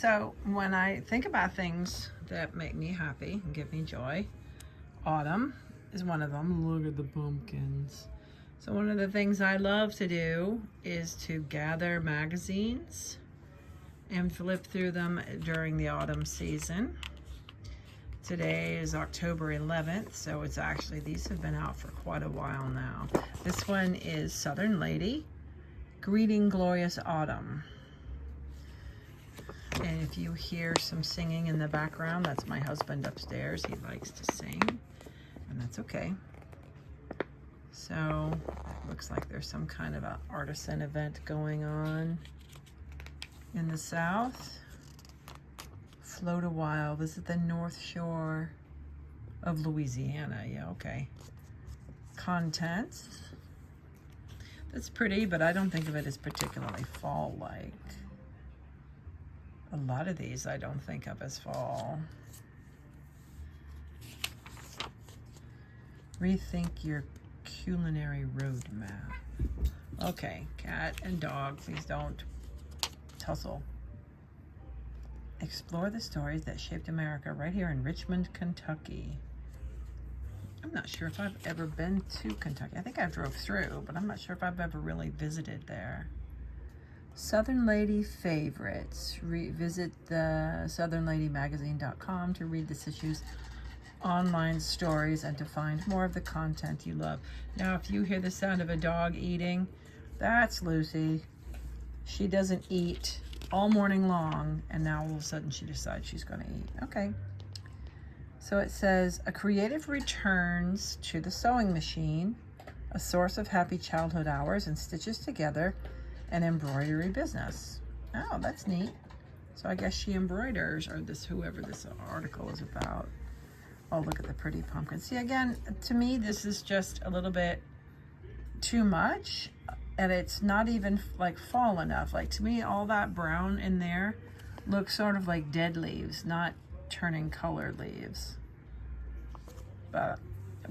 So when I think about things that make me happy and give me joy, autumn is one of them. Look at the pumpkins. So one of the things I love to do is to gather magazines and flip through them during the autumn season. Today is October 11th, so it's actually, these have been out for quite a while now. This one is Southern Lady, Greeting Glorious Autumn. And if you hear some singing in the background, that's my husband upstairs. He likes to sing, and that's okay. So, looks like there's some kind of an artisan event going on in the south. Float a while, visit the North Shore of Louisiana. Yeah, okay. Contents. That's pretty, but I don't think of it as particularly fall-like. A lot of these I don't think of as fall. Rethink your culinary roadmap. Okay, cat and dog, please don't tussle. Explore the stories that shaped America right here in Richmond, Kentucky. I'm not sure if I've ever been to Kentucky. I think I drove through, but I'm not sure if I've ever really visited there. Southern Lady favorites. Visit the southernladymagazine.com to read this issue's online stories and to find more of the content you love. Now, if you hear the sound of a dog eating, that's Lucy. She doesn't eat all morning long, and now all of a sudden she decides she's going to eat. Okay. So it says, a creative returns to the sewing machine, a source of happy childhood hours, and stitches together an embroidery business. Oh, that's neat. So I guess she embroiders, or this, whoever this article is about. Oh, look at the pretty pumpkin. See, again, to me, this is just a little bit too much, and it's not even like fall enough. Like, to me, all that brown in there looks sort of like dead leaves, not turning colored leaves. But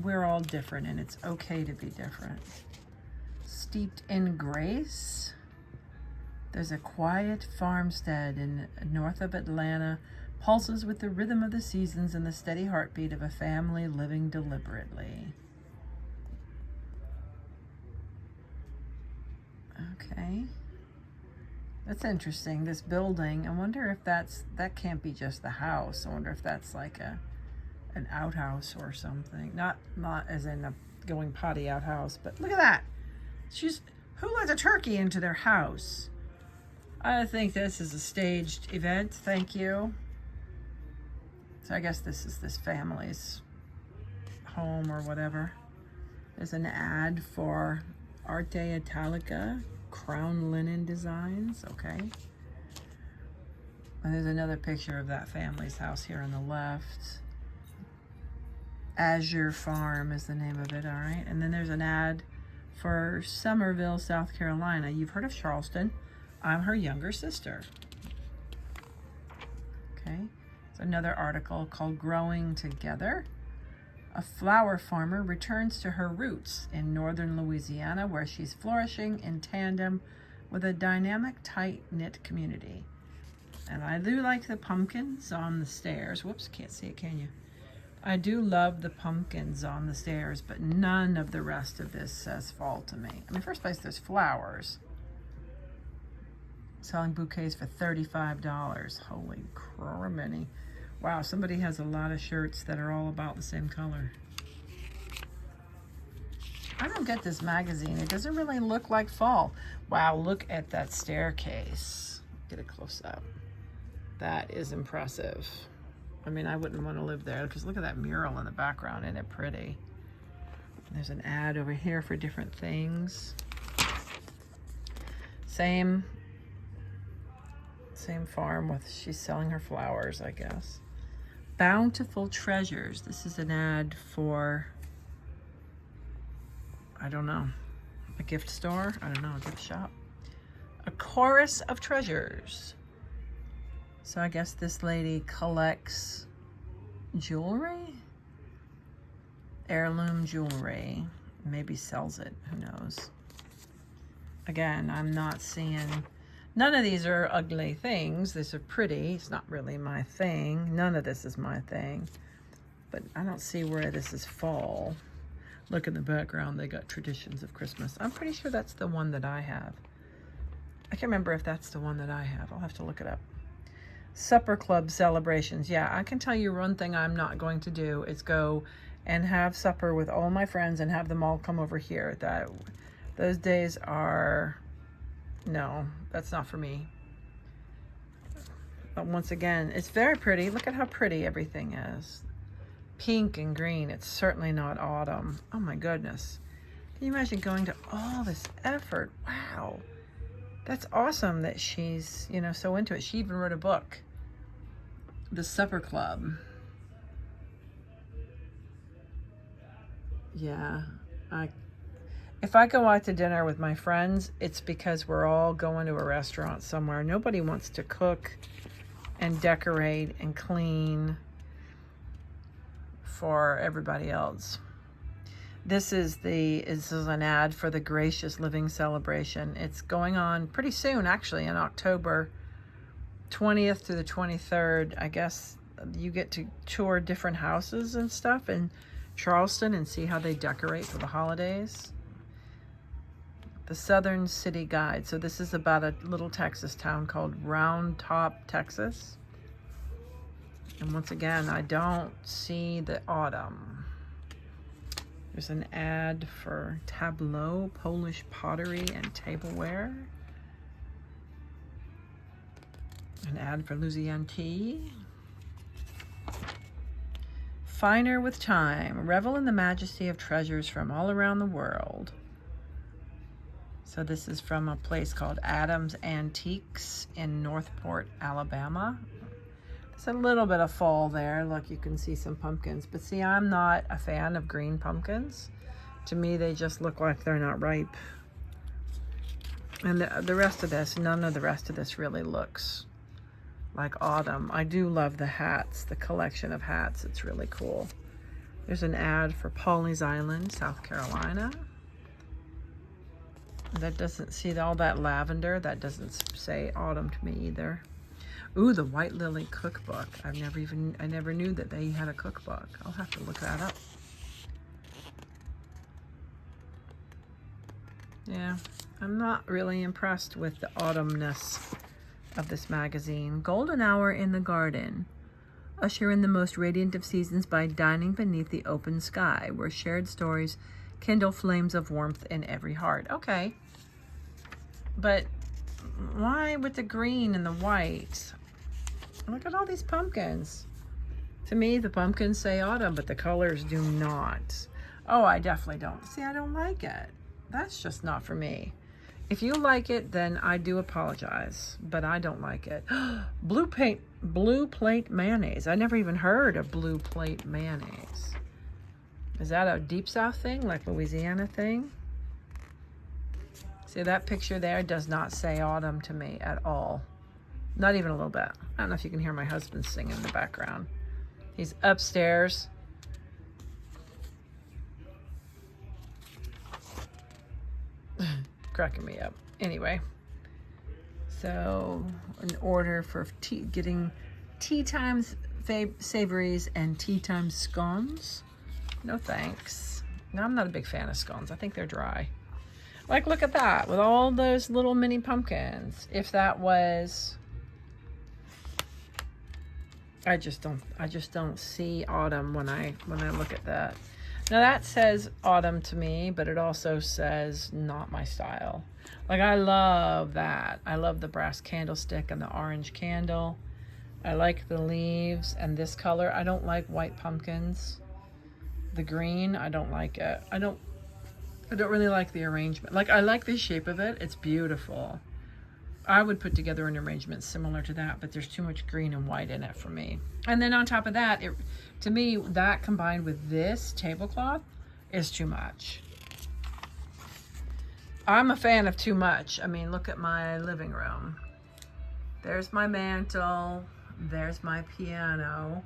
we're all different, and it's okay to be different. Steeped in grace. There's a quiet farmstead in north of Atlanta, pulses with the rhythm of the seasons and the steady heartbeat of a family living deliberately. Okay. That's interesting. This building, I wonder if that can't be just the house. I wonder if that's like an outhouse or something. Not as in a going potty outhouse, but look at that. Who let a turkey into their house? I think this is a staged event. Thank you. So I guess this is this family's home or whatever. There's an ad for Arte Italica Crown Linen Designs. Okay. And there's another picture of that family's house here on the left. Azure Farm is the name of it, all right? And then there's an ad for Summerville, South Carolina. You've heard of Charleston. I'm her younger sister. Okay. It's another article called Growing Together. A flower farmer returns to her roots in northern Louisiana, where she's flourishing in tandem with a dynamic, tight-knit community. And I do like the pumpkins on the stairs. Whoops, can't see it, can you? I do love the pumpkins on the stairs, but none of the rest of this says fall to me. I mean, first place, there's flowers. Selling bouquets for $35. Holy criminy. Wow, somebody has a lot of shirts that are all about the same color. I don't get this magazine. It doesn't really look like fall. Wow, look at that staircase. Get a close up. That is impressive. I mean, I wouldn't want to live there because look at that mural in the background. Isn't it pretty? There's an ad over here for different things. Same farm with, she's selling her flowers, I guess. Bountiful Treasures. This is an ad for, I don't know, a gift store? I don't know, a gift shop. A Chorus of Treasures. So I guess this lady collects jewelry? Heirloom jewelry. Maybe sells it, who knows. Again, I'm not seeing None of these are ugly things. These are pretty. It's not really my thing. None of this is my thing. But I don't see where this is fall. Look in the background, they got Traditions of Christmas. I'm pretty sure that's the one that I have. I can't remember if that's the one that I have. I'll have to look it up. Supper club celebrations. Yeah, I can tell you one thing I'm not going to do is go and have supper with all my friends and have them all come over here. Those days are, no, that's not for me. But once again, it's very pretty. Look at how pretty everything is. Pink and green. It's certainly not autumn. Oh my goodness. Can you imagine going to all this effort? Wow. That's awesome that she's, you know, so into it. She even wrote a book. The Supper Club. Yeah. If I go out to dinner with my friends, it's because we're all going to a restaurant somewhere. Nobody wants to cook and decorate and clean for everybody else. This is an ad for the Gracious Living Celebration. It's going on pretty soon, actually, in October 20th to the 23rd. I guess you get to tour different houses and stuff in Charleston and see how they decorate for the holidays. The Southern City Guide. So this is about a little Texas town called Round Top, Texas. And once again, I don't see the autumn. There's an ad for Tableau, Polish pottery and tableware. An ad for Louisiana tea. Finer with time. Revel in the majesty of treasures from all around the world. So this is from a place called Adams Antiques in Northport, Alabama. There's a little bit of fall there. Look, you can see some pumpkins. But see, I'm not a fan of green pumpkins. To me, they just look like they're not ripe. And the rest of this, none of the rest of this really looks like autumn. I do love the hats, the collection of hats. It's really cool. There's an ad for Pawleys Island, South Carolina. That doesn't see all that lavender. That doesn't say autumn to me either. Ooh, the White Lily cookbook. I never knew that they had a cookbook. I'll have to look that up. Yeah, I'm not really impressed with the autumnness of this magazine. Golden Hour in the Garden. Usher in the most radiant of seasons by dining beneath the open sky, where shared stories kindle flames of warmth in every heart. Okay. But why with the green and the white? Look at all these pumpkins. To me, the pumpkins say autumn, but the colors do not. Oh, I definitely don't. See, I don't like it. That's just not for me. If you like it, then I do apologize, but I don't like it. Blue plate mayonnaise. I never even heard of blue plate mayonnaise. Is that a deep south thing, like Louisiana thing? See, that picture there does not say autumn to me at all. Not even a little bit. I don't know if you can hear my husband singing in the background. He's upstairs. Cracking me up. Anyway, so an order for getting tea times savories and tea times scones. No thanks. No, I'm not a big fan of scones. I think they're dry. Like, look at that with all those little mini pumpkins. If that was, I just don't see autumn when I look at that. Now that says autumn to me, but it also says not my style. Like, I love that. I love the brass candlestick and the orange candle. I like the leaves and this color. I don't like white pumpkins. The green, I don't like it. I don't really like the arrangement. Like, I like the shape of it. It's beautiful. I would put together an arrangement similar to that, but there's too much green and white in it for me. And then on top of that, to me, that combined with this tablecloth is too much. I'm a fan of too much. I mean, look at my living room. There's my mantle. There's my piano.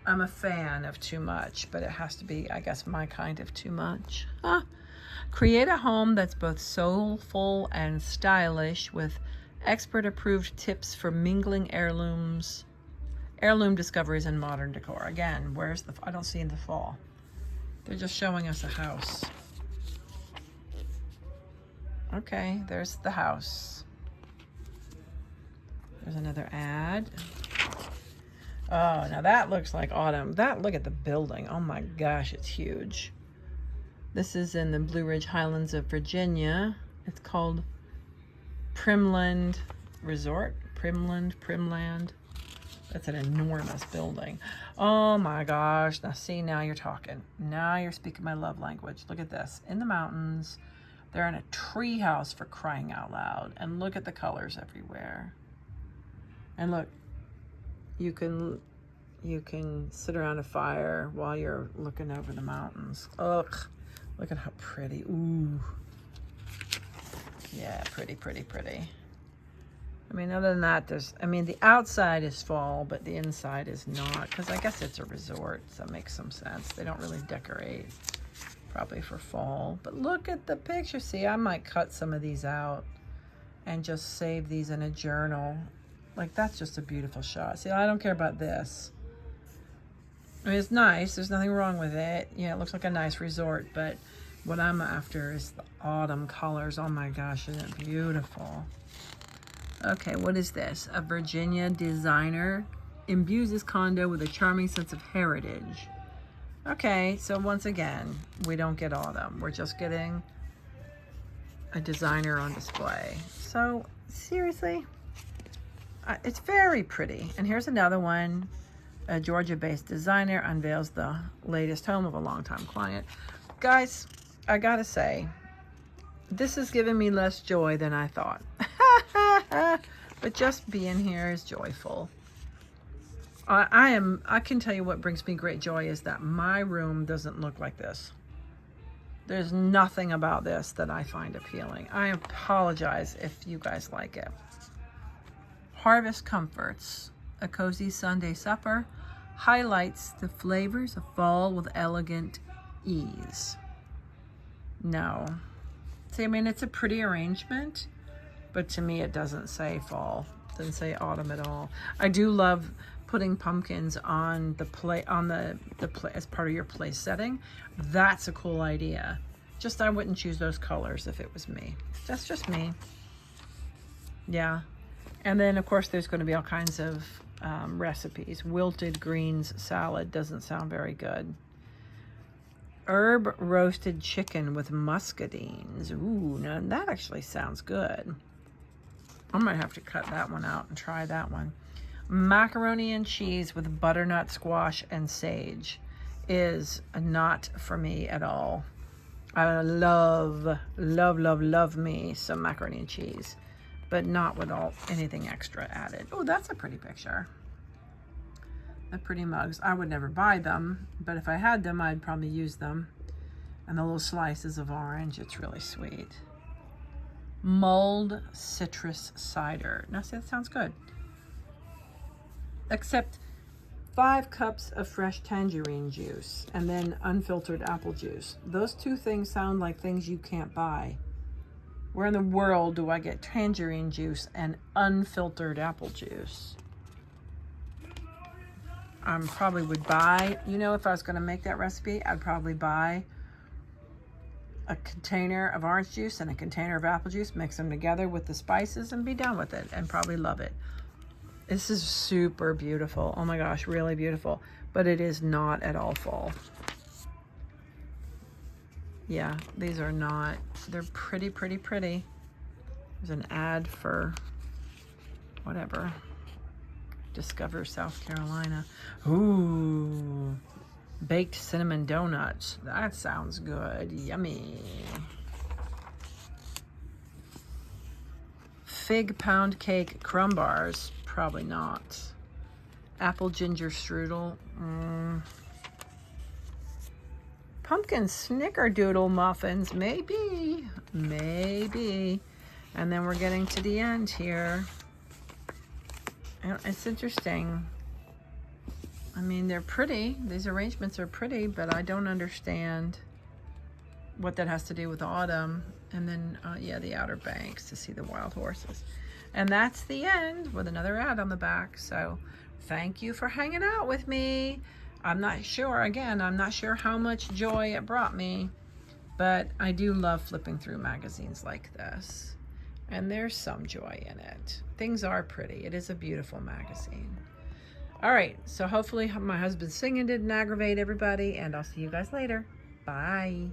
I'm a fan of too much, but it has to be, I guess, my kind of too much. Create a home that's both soulful and stylish with Expert approved tips for mingling heirlooms. Heirloom discoveries in modern decor. Again, where's the, I don't see in the fall. They're just showing us a house. Okay, there's the house. There's another ad. Oh, now that looks like autumn. Look at the building. Oh my gosh, it's huge. This is in the Blue Ridge Highlands of Virginia. It's called Primland Resort. Primland. That's an enormous building. Oh my gosh. Now see, now you're talking. Now you're speaking my love language. Look at this. In the mountains. They're in a tree house, for crying out loud. And look at the colors everywhere. And look, you can sit around a fire while you're looking over the mountains. Ugh, look at how pretty. Ooh. Yeah, pretty. I mean, other than that, the outside is fall, but the inside is not, because I guess it's a resort, so that makes some sense. They don't really decorate, probably for fall. But look at the picture. See, I might cut some of these out and just save these in a journal. Like, that's just a beautiful shot. See, I don't care about this. I mean, it's nice. There's nothing wrong with it. Yeah, it looks like a nice resort, but what I'm after is the autumn colors. Oh my gosh, isn't it beautiful? Okay, what is this? A Virginia designer imbues his condo with a charming sense of heritage. Okay, so once again, we don't get autumn. We're just getting a designer on display. So, seriously, it's very pretty. And here's another one. A Georgia-based designer unveils the latest home of a longtime client. Guys, I gotta say, this is giving me less joy than I thought. But just being here is joyful. I can tell you what brings me great joy is that my room doesn't look like this. There's nothing about this that I find appealing. I apologize if you guys like it. Harvest Comforts, a cozy Sunday supper, highlights the flavors of fall with elegant ease. No. See, I mean, it's a pretty arrangement, but to me it doesn't say fall. It doesn't say autumn at all. I do love putting pumpkins on the play as part of your place setting. That's a cool idea. Just I wouldn't choose those colors if it was me. That's just me. Yeah. And then of course there's going to be all kinds of recipes. Wilted greens salad doesn't sound very good. Herb roasted chicken with muscadines. Ooh, now that actually sounds good. I might have to cut that one out and try that one. Macaroni and cheese with butternut squash and sage is not for me at all. I love me some macaroni and cheese, but not with anything extra added. Oh, that's a pretty picture. The pretty mugs. I would never buy them, but if I had them, I'd probably use them. And the little slices of orange, it's really sweet. Mulled citrus cider. Now, see, that sounds good. Except 5 cups of fresh tangerine juice and then unfiltered apple juice. Those two things sound like things you can't buy. Where in the world do I get tangerine juice and unfiltered apple juice? I probably would buy, if I was going to make that recipe, I'd probably buy a container of orange juice and a container of apple juice, mix them together with the spices and be done with it, and probably love it. This is super beautiful. Oh my gosh, really beautiful. But it is not at all fall. Yeah, these are not. They're pretty. There's an ad for whatever. Discover South Carolina. Ooh. Baked cinnamon donuts. That sounds good. Yummy. Fig pound cake crumb bars. Probably not. Apple ginger strudel. Pumpkin snickerdoodle muffins. Maybe. And then we're getting to the end here. And it's interesting. I mean, they're pretty. These arrangements are pretty, but I don't understand what that has to do with autumn. And then, yeah, the Outer Banks to see the wild horses. And that's the end with another ad on the back. So thank you for hanging out with me. I'm not sure, again, I'm not sure how much joy it brought me, but I do love flipping through magazines like this. And there's some joy in it. Things are pretty. It is a beautiful magazine. All right, so hopefully my husband's singing didn't aggravate everybody, and I'll see you guys later. Bye.